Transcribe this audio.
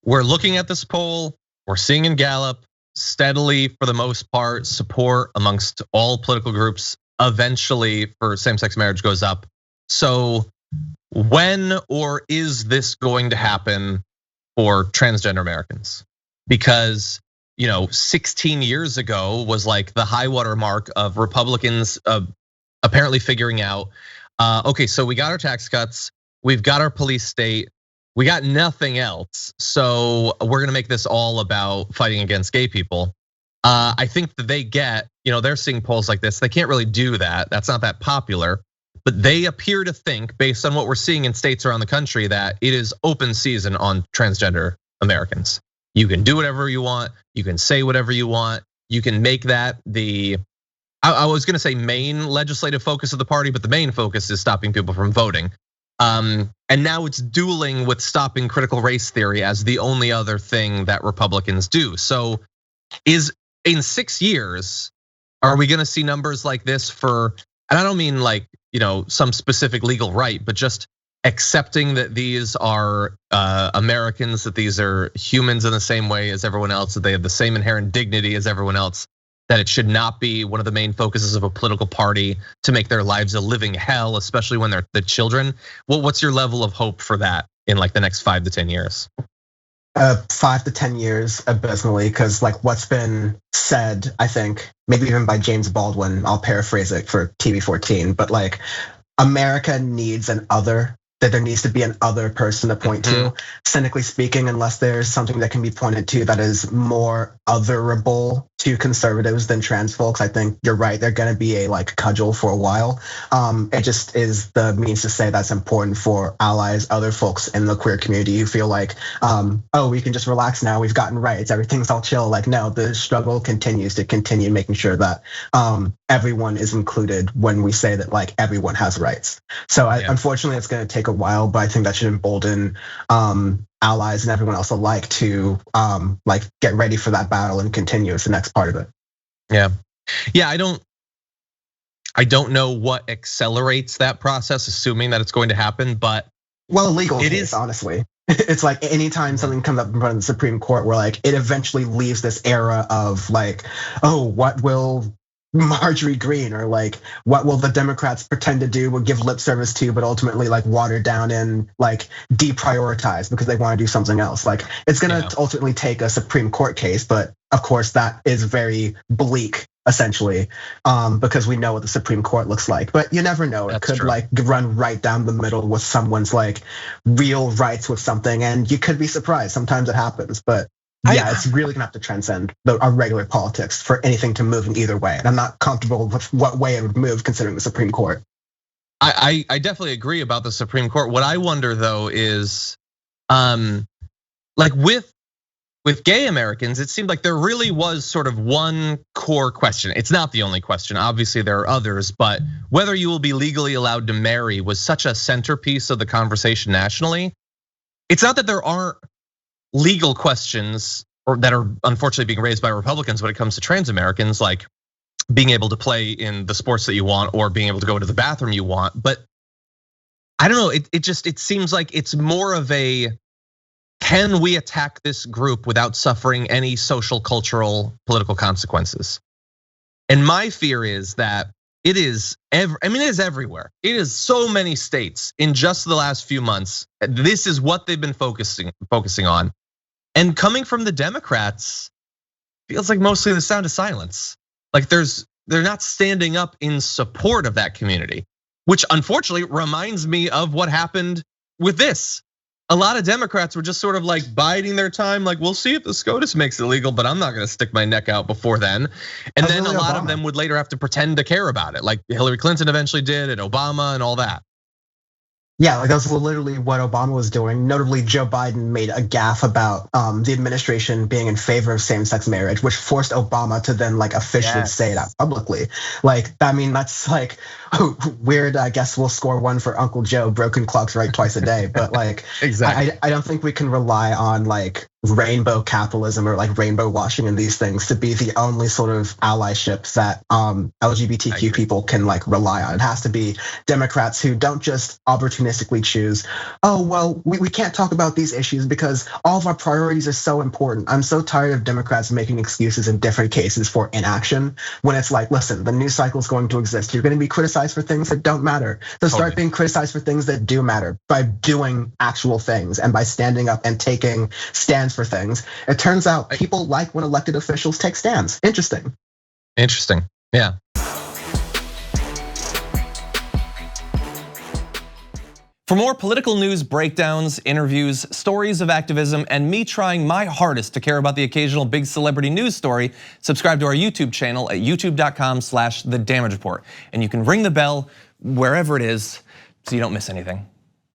we're looking at this poll, we're seeing in Gallup steadily, for the most part, support amongst all political groups eventually for same-sex marriage goes up. So when or is this going to happen for transgender Americans? Because 16 years ago was like the high water mark of Republicans apparently figuring out, okay, so we got our tax cuts, we've got our police state, we got nothing else. So we're gonna make this all about fighting against gay people. I think that they get, they're seeing polls like this, they can't really do that. That's not that popular. But they appear to think, based on what we're seeing in states around the country, that it is open season on transgender Americans. You can do whatever you want, you can say whatever you want, you can make that I was gonna say main legislative focus of the party, but the main focus is stopping people from voting. And now it's dueling with stopping critical race theory as the only other thing that Republicans do. So in 6 years, are we gonna see numbers like this for, and I don't mean like, some specific legal right, but just accepting that these are Americans, that these are humans in the same way as everyone else, that they have the same inherent dignity as everyone else, that it should not be one of the main focuses of a political party to make their lives a living hell, especially when they're the children. What's your level of hope for that in like the next 5 to 10 years? 5 to 10 years abysmally, because like what's been said, I think maybe even by James Baldwin, I'll paraphrase it for TV14, but like America needs an other, that there needs to be an other person to point to. Cynically speaking, unless there's something that can be pointed to that is more otherable to conservatives than trans folks, I think you're right. They're gonna be a like cudgel for a while. It just is the means to say that's important for allies, other folks in the queer community who feel like, oh, we can just relax now, we've gotten rights, everything's all chill. Like no, the struggle continues to continue making sure that everyone is included when we say that like everyone has rights. So unfortunately it's gonna take a while, but I think that should embolden allies and everyone else alike to like get ready for that battle and continue. It's the next part of it. Yeah, I don't know what accelerates that process, assuming that it's going to happen, but well, a legal case, honestly. It's like anytime something comes up in front of the Supreme Court where like it eventually leaves this era of like, oh, what will Marjorie Greene or like what will the Democrats pretend to do, will give lip service to, but ultimately like water down and like deprioritize because they want to do something else. Like it's gonna ultimately take a Supreme Court case, but of course that is very bleak essentially, because we know what the Supreme Court looks like. But you never know, it could like run right down the middle with someone's like real rights with something, and you could be surprised. Sometimes it happens, but yeah, it's really gonna have to transcend our regular politics for anything to move in either way. And I'm not comfortable with what way it would move considering the Supreme Court. I definitely agree about the Supreme Court. What I wonder though is, like with gay Americans, it seemed like there really was sort of one core question. It's not the only question, obviously there are others, but whether you will be legally allowed to marry was such a centerpiece of the conversation nationally. It's not that there aren't legal questions or that are unfortunately being raised by Republicans when it comes to trans Americans, like being able to play in the sports that you want or being able to go to the bathroom you want. But I don't know, it seems like it's more of a, can we attack this group without suffering any social, cultural, political consequences? And my fear is that it is everywhere. It is so many states in just the last few months. This is what they've been focusing on. And coming from the Democrats, feels like mostly the sound of silence. Like they're not standing up in support of that community, which unfortunately reminds me of what happened with this. A lot of Democrats were just sort of like biding their time, like we'll see if the SCOTUS makes it illegal, but I'm not gonna stick my neck out before then. And then a lot of them would later have to pretend to care about it, like Hillary Clinton eventually did, and Obama and all that. Yeah, like that's literally what Obama was doing. Notably, Joe Biden made a gaffe about the administration being in favor of same-sex marriage, which forced Obama to then like officially say that publicly. Like, I mean, that's like weird. I guess we'll score one for Uncle Joe. Broken clocks right twice a day. But like, exactly. I don't think we can rely on like rainbow capitalism or like rainbow washing and these things to be the only sort of allyship that LGBTQ people can like rely on. It has to be Democrats who don't just opportunistically choose, oh, well, we can't talk about these issues because all of our priorities are so important. I'm so tired of Democrats making excuses in different cases for inaction when it's like, listen, the news cycle is going to exist. You're going to be criticized for things that don't matter. So start being criticized for things that do matter by doing actual things and by standing up and taking stands for things. It turns out people like when elected officials take stands. Interesting. Interesting, yeah. For more political news breakdowns, interviews, stories of activism, and me trying my hardest to care about the occasional big celebrity news story, subscribe to our YouTube channel at youtube.com/The Damage Report. And you can ring the bell wherever it is so you don't miss anything.